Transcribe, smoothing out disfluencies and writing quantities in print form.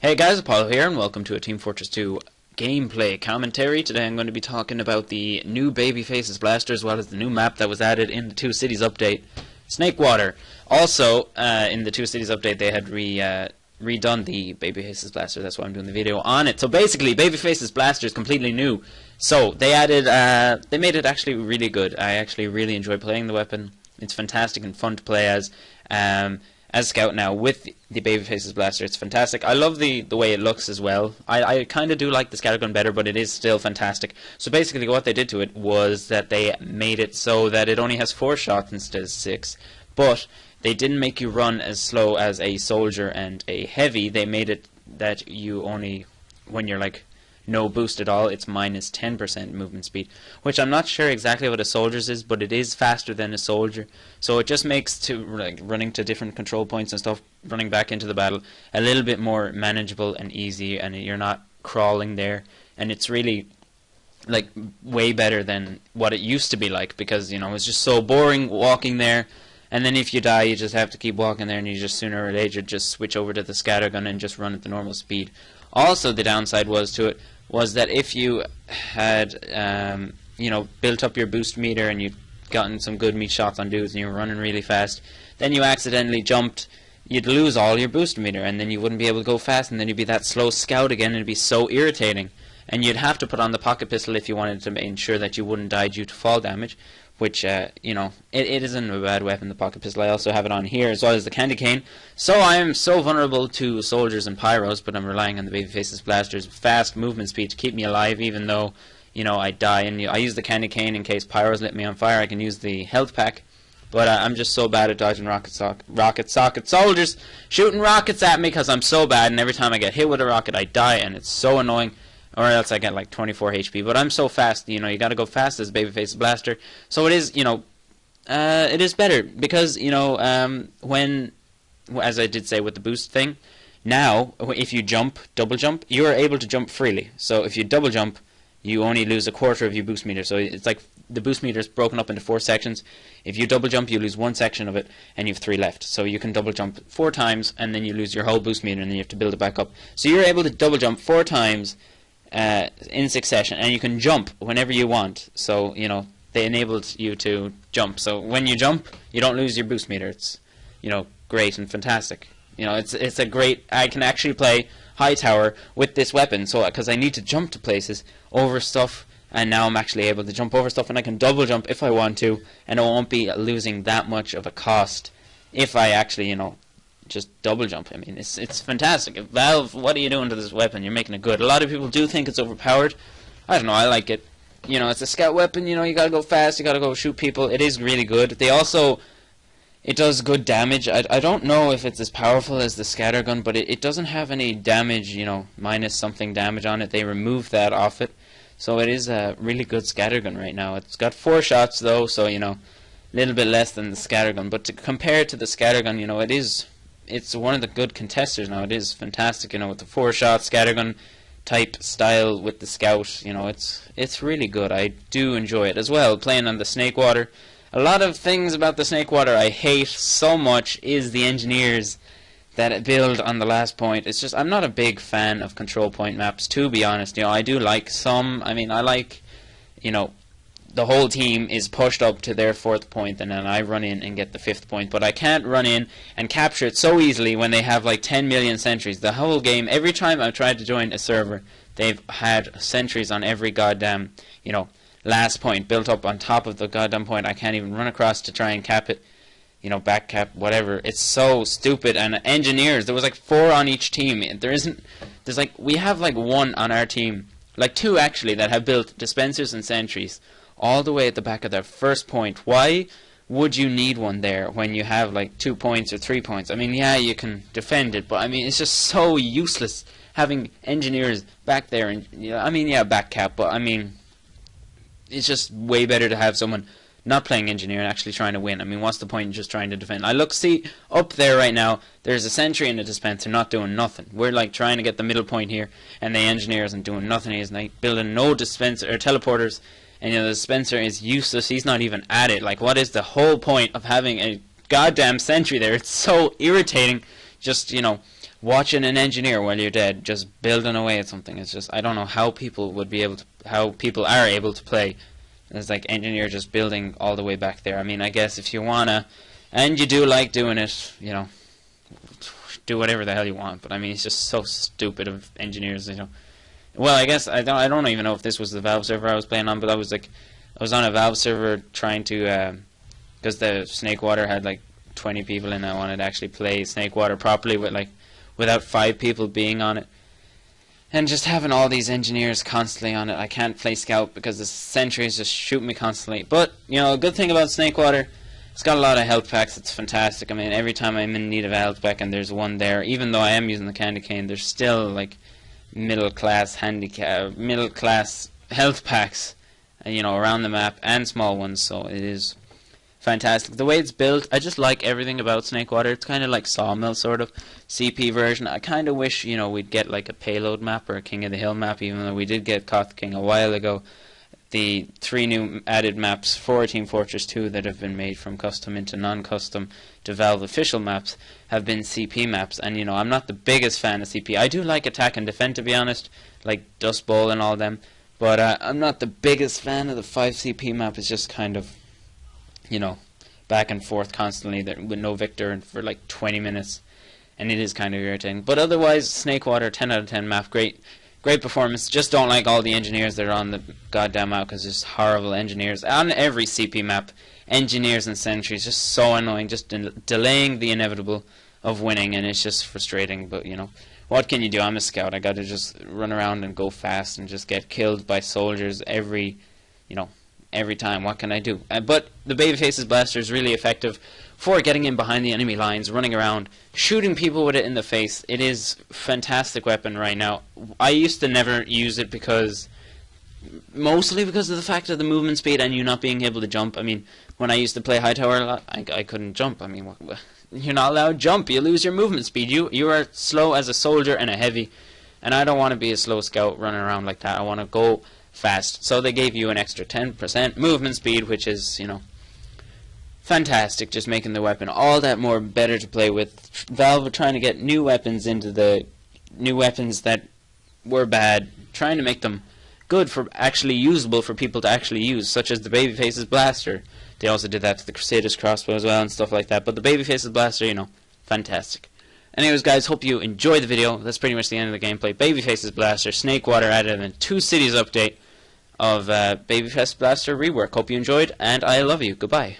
Hey guys, Apollo here, and welcome to a Team Fortress 2 gameplay commentary. Today I'm going to be talking about the new Babyface's Blaster, as well as the new map that was added in the Two Cities update, Snakewater. Also, in the Two Cities update, they had redone the Babyface's Blaster. That's why I'm doing the video on it. So basically, Babyface's Blaster is completely new. So they added, they made it actually really good. I actually really enjoy playing the weapon. It's fantastic and fun to play as Scout now with the Babyface's Blaster. It's fantastic. I love the way it looks as well. I kind of do like the scattergun better, but it is still fantastic. So basically what they did to it was that they made it so that it only has 4 shots instead of 6. But they didn't make you run as slow as a soldier and a heavy. They made it that you only, when you're like no boost at all, it's minus 10% movement speed, which I'm not sure exactly what a soldier's is, but it is faster than a soldier. So it just makes running to different control points and stuff, running back into the battle, a little bit more manageable and easy, and you're not crawling there. And it's really like way better than what it used to be like, because you know it's just so boring walking there. And then if you die, you just have to keep walking there, and you just sooner or later just switch over to the scattergun and just run at the normal speed. Also, the downside was that if you had you know, built up your boost meter and you'd gotten some good meat shots on dudes and you were running really fast, then you accidentally jumped, you'd lose all your boost meter, and then you wouldn't be able to go fast, and then you'd be that slow scout again, and it'd be so irritating. And you'd have to put on the pocket pistol if you wanted to ensure that you wouldn't die due to fall damage, which, you know, it isn't a bad weapon, the pocket pistol. I also have it on here, as well as the candy cane. So I am so vulnerable to soldiers and pyros, but I'm relying on the Babyface's Blaster's fast movement speed to keep me alive, even though, you know, I die. And I use the candy cane in case pyros lit me on fire. I can use the health pack, but I'm just so bad at dodging rocket socket soldiers shooting rockets at me, because I'm so bad, and every time I get hit with a rocket I die, and it's so annoying. Or else I get like 24 HP. But I'm so fast, you know, you gotta go fast as Babyface's Blaster. So it is, you know, it is better, because, you know, when, as I did say with the boost thing, now, if you jump, double jump, you are able to jump freely. So if you double jump, you only lose a quarter of your boost meter. So it's like the boost meter is broken up into 4 sections. If you double jump, you lose 1 section of it, and you have 3 left. So you can double jump 4 times, and then you lose your whole boost meter, and then you have to build it back up. So you're able to double jump 4 times in succession, and you can jump whenever you want. So, you know, they enabled you to jump. So when you jump, you don't lose your boost meter. It's, you know, great and fantastic. You know, it's a great. I can actually play high tower with this weapon, so because I need to jump to places over stuff, and now I'm actually able to jump over stuff, and I can double jump if I want to, and I won't be losing that much of a cost if I actually, you know, just double jump. I mean, it's fantastic. Valve, what are you doing to this weapon? You're making it good. A lot of people do think it's overpowered. I don't know, I like it. You know, it's a scout weapon, you know, you gotta go fast, you gotta go shoot people. It is really good. They also, it does good damage. I don't know if it's as powerful as the scattergun, but it doesn't have any damage, you know, minus something damage on it. They removed that off it. So it is a really good scattergun right now. It's got 4 shots though, so, you know, a little bit less than the scattergun. But to compare it to the scattergun, you know, it's one of the good contesters now. It is fantastic, you know, with the 4-shot scattergun type style with the scout. You know, it's really good. I do enjoy it as well. Playing on the Snakewater. A lot of things about the Snakewater I hate so much is the engineers that build on the last point. It's just, I'm not a big fan of control point maps, to be honest. You know, I do like some. I mean, I like, you know, the whole team is pushed up to their 4th point, and then I run in and get the 5th point. But I can't run in and capture it so easily when they have like 10 million sentries. The whole game, every time I've tried to join a server, they've had sentries on every goddamn, you know, last point built up on top of the goddamn point. I can't even run across to try and cap it, you know, back cap, whatever. It's so stupid. And engineers, there was like 4 on each team. There's like, we have like 1 on our team, like 2 actually, that have built dispensers and sentries all the way at the back of their first point. Why would you need one there when you have like 2 points or 3 points? I mean, yeah, you can defend it, but I mean, it's just so useless having engineers back there. And, you know, I mean, yeah, back cap, but I mean, it's just way better to have someone not playing engineer and actually trying to win. I mean, what's the point in just trying to defend? I look, see, up there right now, there's a sentry and a dispenser not doing nothing. We're like trying to get the middle point here, and the engineer isn't doing nothing. He's like building no dispenser or teleporters. And, you know, the dispenser is useless. He's not even at it. Like, what is the whole point of having a goddamn sentry there? It's so irritating. Just, you know, watching an engineer while you're dead just building away at something. It's just, I don't know how people would be able to, how people are able to play as like engineer just building all the way back there. I mean, I guess if you wanna, and you do like doing it, you know, do whatever the hell you want. But I mean, it's just so stupid of engineers, you know. Well, I guess I don't even know if this was the Valve server I was playing on, but I was on a Valve server trying to, because the Snakewater had like 20 people in it. I wanted to actually play Snakewater properly with like without 5 people being on it, and just having all these engineers constantly on it. I can't play Scout because the sentries just shoot me constantly. But you know, a good thing about Snakewater, it's got a lot of health packs. It's fantastic. I mean, every time I'm in need of a health pack and there's one there, even though I am using the candy cane, there's still like middle class health packs, you know, around the map, and small ones. So it is fantastic. The way it's built, I just like everything about Snakewater. It's kind of like Sawmill sort of CP version. I kind of wish, you know, we'd get like a payload map or a King of the Hill map, even though we did get Koth King a while ago. The 3 new added maps for Team Fortress 2 that have been made from custom into non-custom to Valve official maps have been CP maps. And you know, I'm not the biggest fan of CP. I do like attack and defend, to be honest, like Dust Bowl and all them. But I'm not the biggest fan of the 5 CP map. It's just kind of, you know, back and forth constantly with no victor for like 20 minutes, and it is kind of irritating. But otherwise, Snakewater, 10 out of 10 map, great performance. Just don't like all the engineers that are on the goddamn map, because there's horrible engineers on every CP map. Engineers and sentries, just so annoying, just delaying the inevitable of winning, and it's just frustrating. But you know, what can you do? I'm a scout. I got to just run around and go fast and just get killed by soldiers every time. What can I do? But the Babyface's blaster is really effective for getting in behind the enemy lines, running around, shooting people with it in the face. It is a fantastic weapon right now. I used to never use it mostly because of the fact of the movement speed and you not being able to jump. I mean, when I used to play Hightower a lot, I couldn't jump. I mean, you're not allowed to jump. You lose your movement speed. You are slow as a soldier and a heavy, and I don't want to be a slow scout running around like that. I want to go fast. So they gave you an extra 10% movement speed, which is, you know, fantastic, just making the weapon all that more better to play with. Valve are trying to get new weapons into the new weapons that were bad, trying to make them good for actually usable for people to actually use, such as the Babyface's blaster. They also did that to the Crusader's crossbow as well and stuff like that. But the Babyface's blaster, you know, fantastic. Anyways, guys, hope you enjoyed the video. That's pretty much the end of the gameplay. Babyface's blaster, Snakewater added in 2 cities update of Babyface's blaster rework. Hope you enjoyed, and I love you. Goodbye.